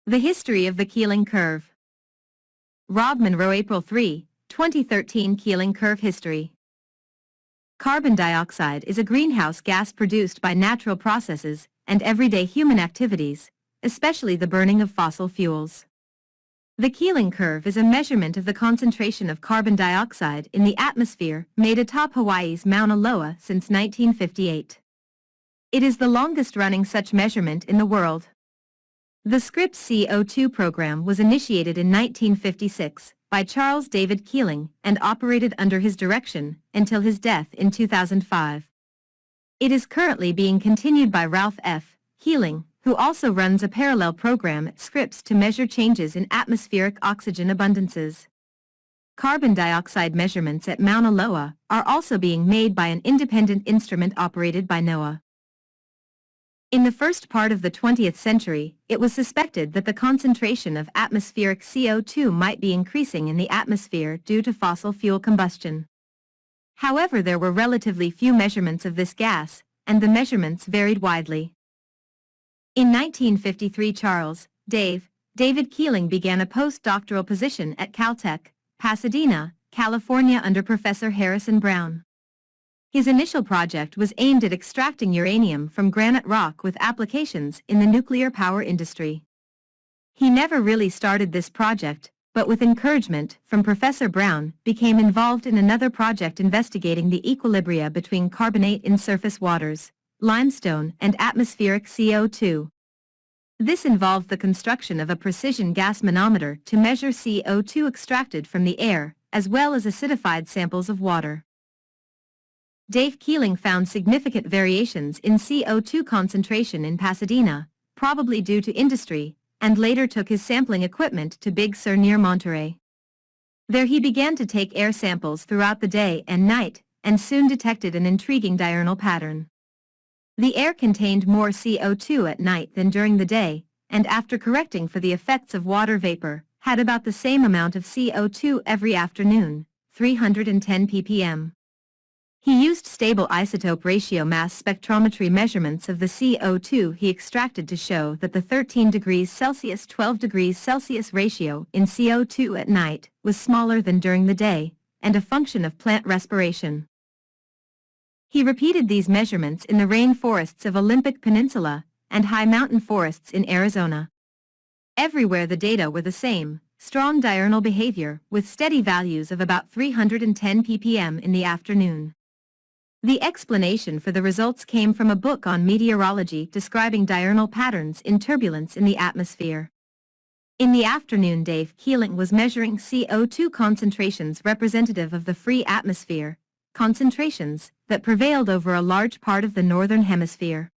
The history of the Keeling Curve. Rob Monroe, April 3, 2013. Keeling Curve history. Carbon dioxide is a greenhouse gas produced by natural processes and everyday human activities, especially the burning of fossil fuels. The Keeling Curve is a measurement of the concentration of carbon dioxide in the atmosphere made atop Hawaii's Mauna Loa since 1958. It is the longest-running such measurement in the world. The Scripps CO2 program was initiated in 1956 by Charles David Keeling and operated under his direction until his death in 2005. It is currently being continued by Ralph F. Keeling, who also runs a parallel program at Scripps to measure changes in atmospheric oxygen abundances. Carbon dioxide measurements at Mauna Loa are also being made by an independent instrument operated by NOAA. In the first part of the 20th century, it was suspected that the concentration of atmospheric CO2 might be increasing in the atmosphere due to fossil fuel combustion. However, there were relatively few measurements of this gas, and the measurements varied widely. In 1953, David Keeling began a postdoctoral position at Caltech, Pasadena, California under Professor Harrison Brown. His initial project was aimed at extracting uranium from granite rock with applications in the nuclear power industry. He never really started this project, but with encouragement from Professor Brown, became involved in another project investigating the equilibria between carbonate in surface waters, limestone, and atmospheric CO2. This involved the construction of a precision gas manometer to measure CO2 extracted from the air, as well as acidified samples of water. Dave Keeling found significant variations in CO2 concentration in Pasadena, probably due to industry, and later took his sampling equipment to Big Sur near Monterey. There he began to take air samples throughout the day and night, and soon detected an intriguing diurnal pattern. The air contained more CO2 at night than during the day, and after correcting for the effects of water vapor, had about the same amount of CO2 every afternoon, 310 ppm. He used stable isotope ratio mass spectrometry measurements of the CO2 he extracted to show that the 13 degrees Celsius 12 degrees Celsius ratio in CO2 at night was smaller than during the day, and a function of plant respiration. He repeated these measurements in the rainforests of Olympic Peninsula and high mountain forests in Arizona. Everywhere the data were the same, strong diurnal behavior with steady values of about 310 ppm in the afternoon. The explanation for the results came from a book on meteorology describing diurnal patterns in turbulence in the atmosphere. In the afternoon, Dave Keeling was measuring CO2 concentrations representative of the free atmosphere, concentrations that prevailed over a large part of the northern hemisphere.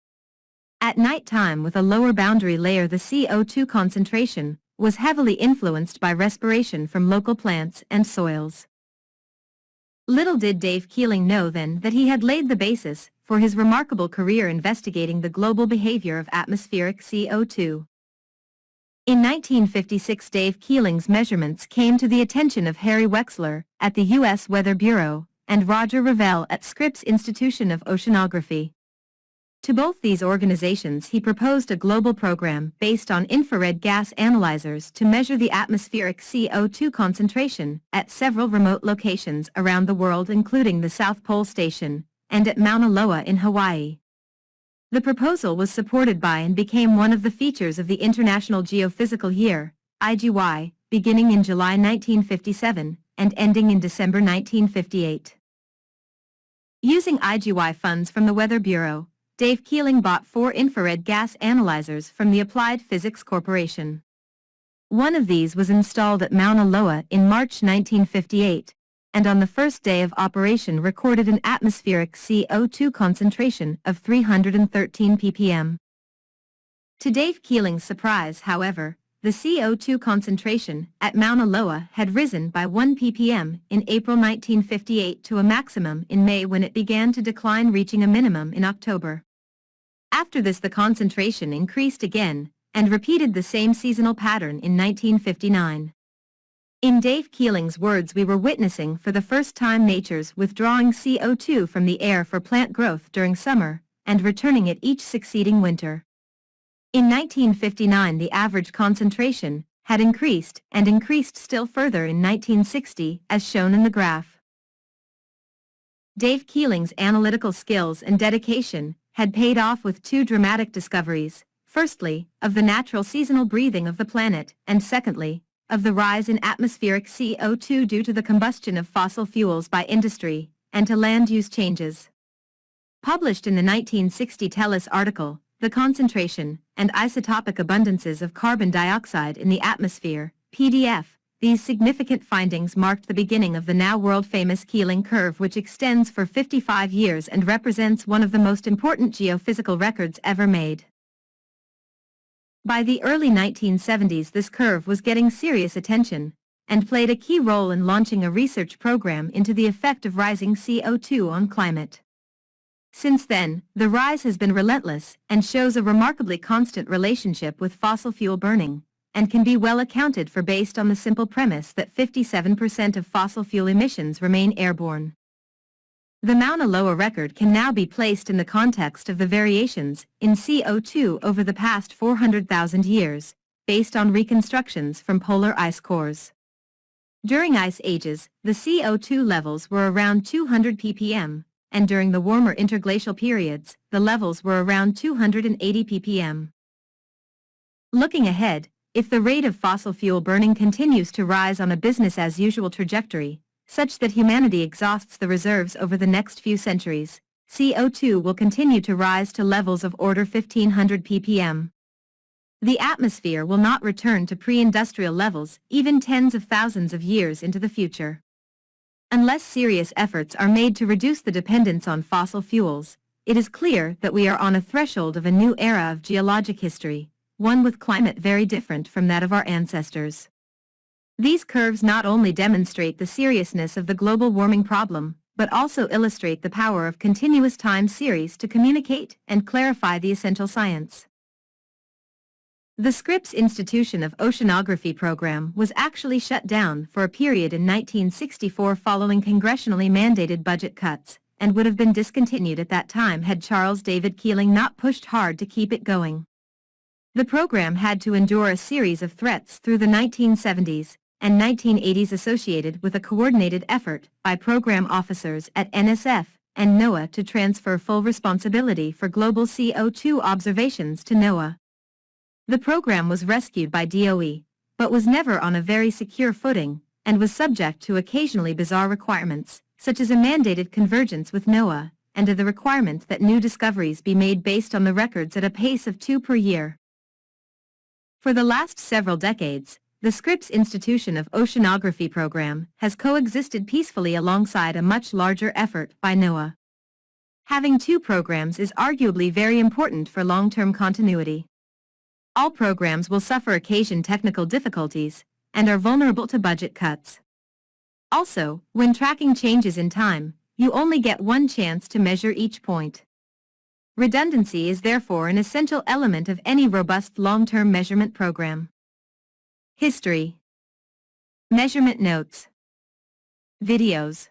At night time, with a lower boundary layer, the CO2 concentration was heavily influenced by respiration from local plants and soils. Little did Dave Keeling know then that he had laid the basis for his remarkable career investigating the global behavior of atmospheric CO2. In 1956, Dave Keeling's measurements came to the attention of Harry Wexler at the U.S. Weather Bureau and Roger Revelle at Scripps Institution of Oceanography. To both these organizations he proposed a global program based on infrared gas analyzers to measure the atmospheric CO2 concentration at several remote locations around the world, including the South Pole Station and at Mauna Loa in Hawaii. The proposal was supported by and became one of the features of the International Geophysical Year, IGY, beginning in July 1957 and ending in December 1958. Using IGY funds from the Weather Bureau, Dave Keeling bought 4 infrared gas analyzers from the Applied Physics Corporation. One of these was installed at Mauna Loa in March 1958, and on the first day of operation recorded an atmospheric CO2 concentration of 313 ppm. To Dave Keeling's surprise, however, the CO2 concentration at Mauna Loa had risen by 1 ppm in April 1958 to a maximum in May, when it began to decline, reaching a minimum in October. After this, the concentration increased again, and repeated the same seasonal pattern in 1959. In Dave Keeling's words, we were witnessing for the first time nature's withdrawing CO2 from the air for plant growth during summer, and returning it each succeeding winter. In 1959 the average concentration had increased and increased still further in 1960 as shown in the graph. Dave Keeling's analytical skills and dedication had paid off with two dramatic discoveries, firstly, of the natural seasonal breathing of the planet, and secondly, of the rise in atmospheric CO2 due to the combustion of fossil fuels by industry, and to land use changes. Published in the 1960 Telus article, The Concentration and Isotopic Abundances of Carbon Dioxide in the Atmosphere, PDF, these significant findings marked the beginning of the now world-famous Keeling Curve, which extends for 55 years and represents one of the most important geophysical records ever made. By the early 1970s this curve was getting serious attention, and played a key role in launching a research program into the effect of rising CO2 on climate. Since then, the rise has been relentless and shows a remarkably constant relationship with fossil fuel burning, and can be well accounted for based on the simple premise that 57% of fossil fuel emissions remain airborne. The Mauna Loa record can now be placed in the context of the variations in CO2 over the past 400,000 years, based on reconstructions from polar ice cores. During ice ages, the CO2 levels were around 200 ppm, and during the warmer interglacial periods, the levels were around 280 ppm. Looking ahead, if the rate of fossil fuel burning continues to rise on a business-as-usual trajectory, such that humanity exhausts the reserves over the next few centuries, CO2 will continue to rise to levels of order 1500 ppm. The atmosphere will not return to pre-industrial levels even tens of thousands of years into the future. Unless serious efforts are made to reduce the dependence on fossil fuels, it is clear that we are on a threshold of a new era of geologic history, one with climate very different from that of our ancestors. These curves not only demonstrate the seriousness of the global warming problem, but also illustrate the power of continuous time series to communicate and clarify the essential science. The Scripps Institution of Oceanography program was actually shut down for a period in 1964 following congressionally mandated budget cuts, and would have been discontinued at that time had Charles David Keeling not pushed hard to keep it going. The program had to endure a series of threats through the 1970s and 1980s associated with a coordinated effort by program officers at NSF and NOAA to transfer full responsibility for global CO2 observations to NOAA. The program was rescued by DOE, but was never on a very secure footing, and was subject to occasionally bizarre requirements, such as a mandated convergence with NOAA, and to the requirement that new discoveries be made based on the records at a pace of 2 per year. For the last several decades, the Scripps Institution of Oceanography program has coexisted peacefully alongside a much larger effort by NOAA. Having two programs is arguably very important for long-term continuity. All programs will suffer occasion technical difficulties, and are vulnerable to budget cuts. Also, when tracking changes in time, you only get one chance to measure each point. Redundancy is therefore an essential element of any robust long-term measurement program. History. Measurement notes. Videos.